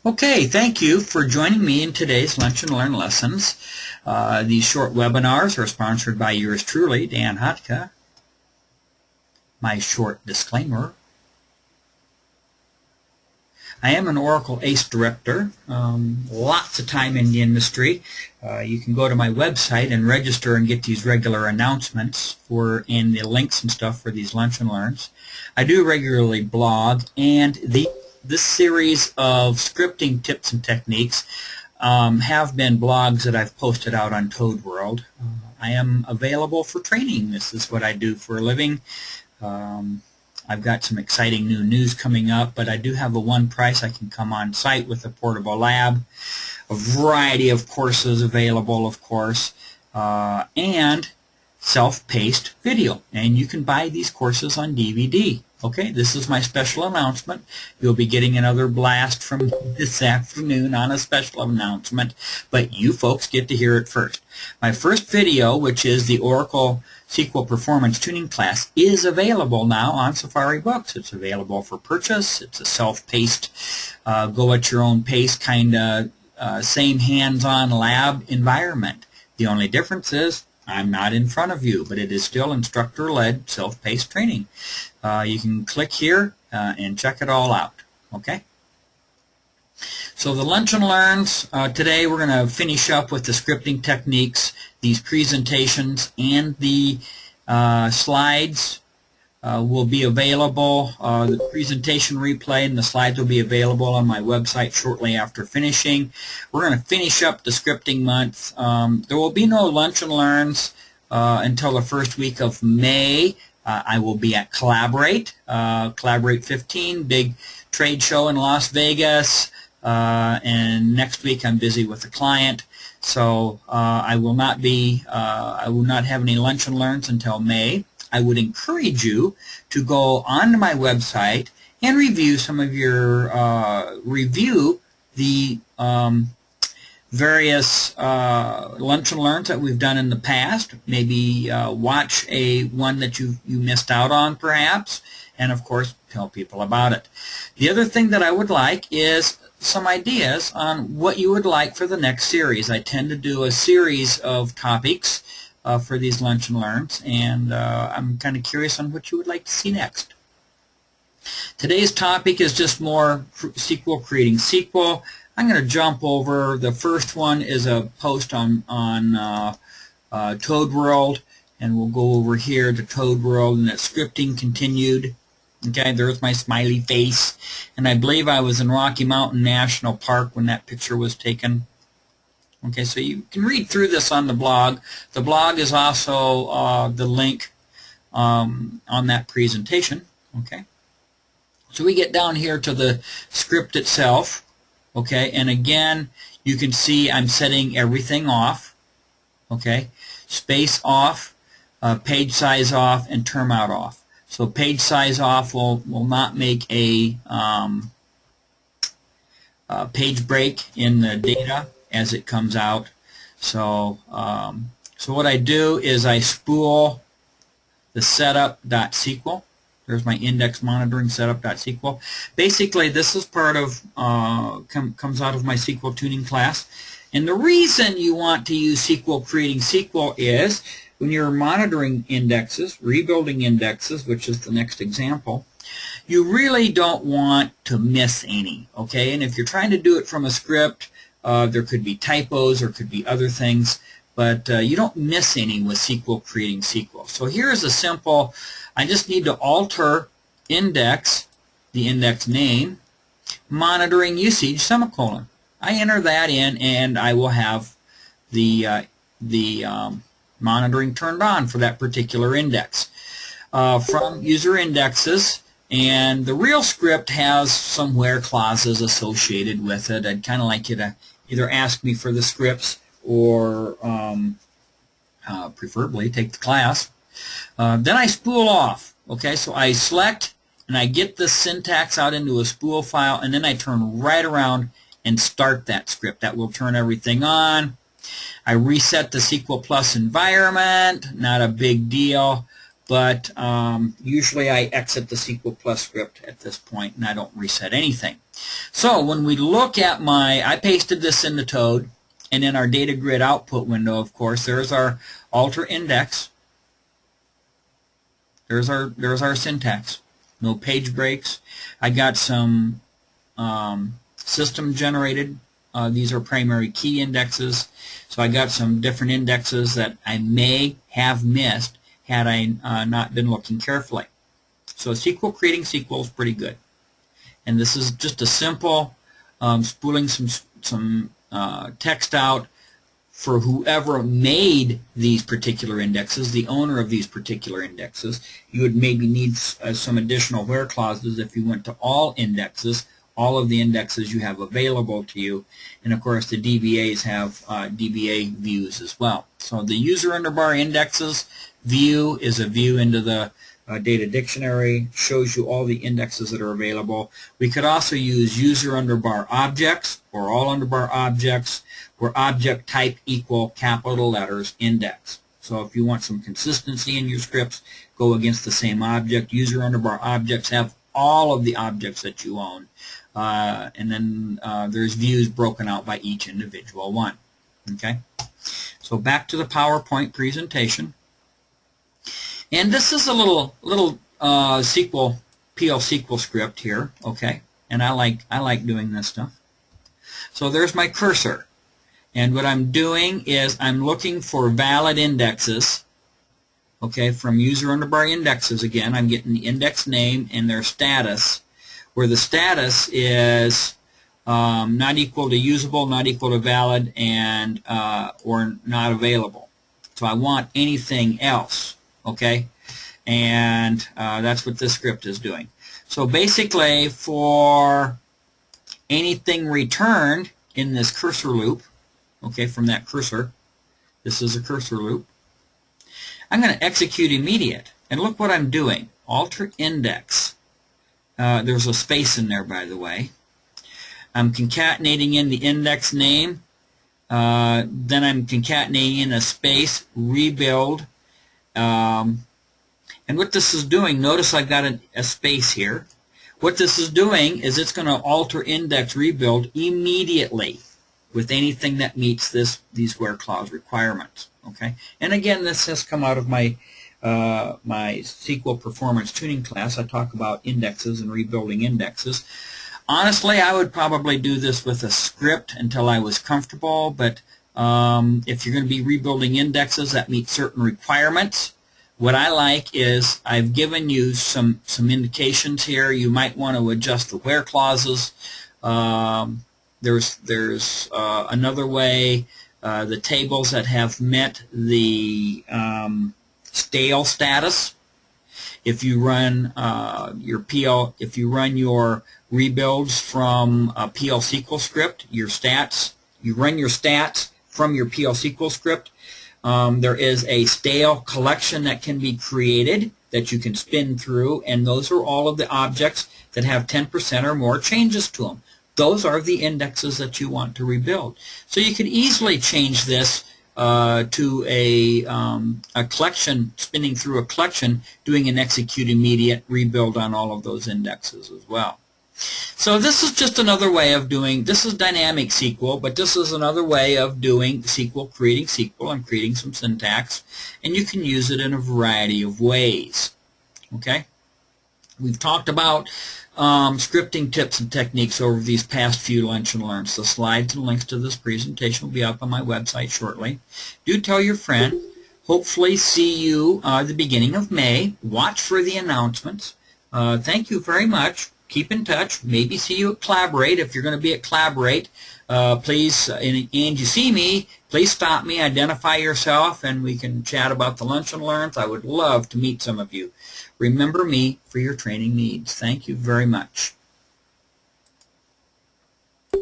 Okay, thank you for joining me in today's Lunch and Learn lessons. These short webinars are sponsored by yours truly, Dan Hotka. My short disclaimer. I am an Oracle ACE director, lots of time in the industry. You can go to my website and register and get these regular announcements and the links and stuff for these Lunch and Learns. I do regularly blog, and this series of scripting tips and techniques have been blogs that I've posted out on Toad World. I am available for training. This is what I do for a living. I've got some exciting new news coming up, but I do have a one price. I can come on site with a portable lab, a variety of courses available, of course, and self-paced video. And you can buy these courses on DVD. Okay, this is my special announcement. You'll be getting another blast from this afternoon on a special announcement, but you folks get to hear it first. My first video, which is the Oracle SQL Performance Tuning class, is available now on Safari Books. It's available for purchase. It's a self-paced, go at your own pace kind of same hands-on lab environment. The only difference is I'm not in front of you, but it is still instructor-led, self-paced training. You can click here and check it all out. Okay? So the Lunch and Learns, today we're going to finish up with the scripting techniques, these presentations, and the slides will be available. The presentation replay and the slides will be available on my website shortly after finishing. We're going to finish up the scripting month. There will be no Lunch and Learns until the first week of May. I will be at Collaborate 15, big trade show in Las Vegas, and next week I'm busy with a client, so I will not have any Lunch and Learns until May. I would encourage you to go onto my website and review some of your review the various Lunch and Learns that we've done in the past. Maybe watch one that you missed out on perhaps, and of course tell people about it. The other thing that I would like is some ideas on what you would like for the next series. I tend to do a series of topics for these Lunch and Learns, and I'm kind of curious on what you would like to see next. Today's topic is just more SQL, creating SQL. I'm going to jump over. The first one is a post on Toad World, and we'll go over here to Toad World, and it's scripting continued. Okay, there's my smiley face, and I believe I was in Rocky Mountain National Park when that picture was taken. Okay, so you can read through this on the blog. The blog is also the link on that presentation. Okay, so we get down here to the script itself. Okay, and again, you can see I'm setting everything off. Okay, space off, page size off, and term out off. So page size off will not make a page break in the data as it comes out. So so what I do is I spool the setup.sql. There's my index monitoring setup.sql. Basically, this is part of comes out of my SQL tuning class. And the reason you want to use SQL creating SQL is when you're monitoring indexes, rebuilding indexes, which is the next example, you really don't want to miss any. Okay, and if you're trying to do it from a script, there could be typos or could be other things, but you don't miss any with SQL creating SQL. So here's a simple, I just need to alter index, the index name, monitoring usage, semicolon. I enter that in, and I will have the monitoring turned on for that particular index. From user indexes, and the real script has some where clauses associated with it. I'd kind of like you to either ask me for the scripts or preferably take the class. Then I spool off. Okay, so I select and I get the syntax out into a spool file, and then I turn right around and start that script. That will turn everything on. I reset the SQL Plus environment, not a big deal. but usually I exit the SQL Plus script at this point and I don't reset anything. So when we look at I pasted this in the Toad, and in our data grid output window, of course, there's our alter index. There's our syntax. No page breaks. I got some system generated. These are primary key indexes. So I got some different indexes that I may have missed had I not been looking carefully. So SQL creating SQL is pretty good. And this is just a simple spooling some text out for whoever made these particular indexes, the owner of these particular indexes. You would maybe need some additional where clauses if you went to all indexes, all of the indexes you have available to you. And of course the DBAs have DBA views as well. So the user underbar indexes view is a view into the data dictionary, shows you all the indexes that are available. We could also use user underbar objects or all underbar objects where object type equal capital letters index. So if you want some consistency in your scripts, go against the same object. User underbar objects have all of the objects that you own. And then there's views broken out by each individual one. Okay? So back to the PowerPoint presentation. And this is a little SQL PL SQL script here, okay? And I like doing this stuff. So there's my cursor, and what I'm doing is I'm looking for valid indexes, okay? From user underbar indexes again. I'm getting the index name and their status, where the status is not equal to usable, not equal to valid, and or not available. So I want anything else. Okay, and that's what this script is doing. So basically, for anything returned in this cursor loop, okay, from that cursor, this is a cursor loop, I'm going to execute immediate. And look what I'm doing. Alter index. There's a space in there, by the way. I'm concatenating in the index name. Then I'm concatenating in a space, rebuild. And what this is doing, notice I've got a space here. What this is doing is it's going to alter index rebuild immediately with anything that meets these where clause requirements. Okay, and again, this has come out of my my SQL performance tuning class. I talk about indexes and rebuilding indexes. Honestly, I would probably do this with a script until I was comfortable, but if you're going to be rebuilding indexes that meet certain requirements, what I like is I've given you some indications here. You might want to adjust the where clauses. There's another way, the tables that have met the stale status. If you run if you run your rebuilds from a PL SQL script, your stats, you run your stats from your PL SQL script, there is a stale collection that can be created that you can spin through, and those are all of the objects that have 10% or more changes to them. Those are the indexes that you want to rebuild. So you could easily change this to a collection, spinning through a collection, doing an execute immediate rebuild on all of those indexes as well. So this is just another way of doing, this is dynamic SQL, but this is another way of doing SQL, creating SQL and creating some syntax, and you can use it in a variety of ways. Okay? We've talked about scripting tips and techniques over these past few Lunch and Learns. The slides and links to this presentation will be up on my website shortly. Do tell your friend. Hopefully see you at the beginning of May. Watch for the announcements. Thank you very much. Keep in touch. Maybe see you at Collaborate. If you're going to be at Collaborate, please, and you see me, please stop me, identify yourself, and we can chat about the Lunch and Learns. I would love to meet some of you. Remember me for your training needs. Thank you very much.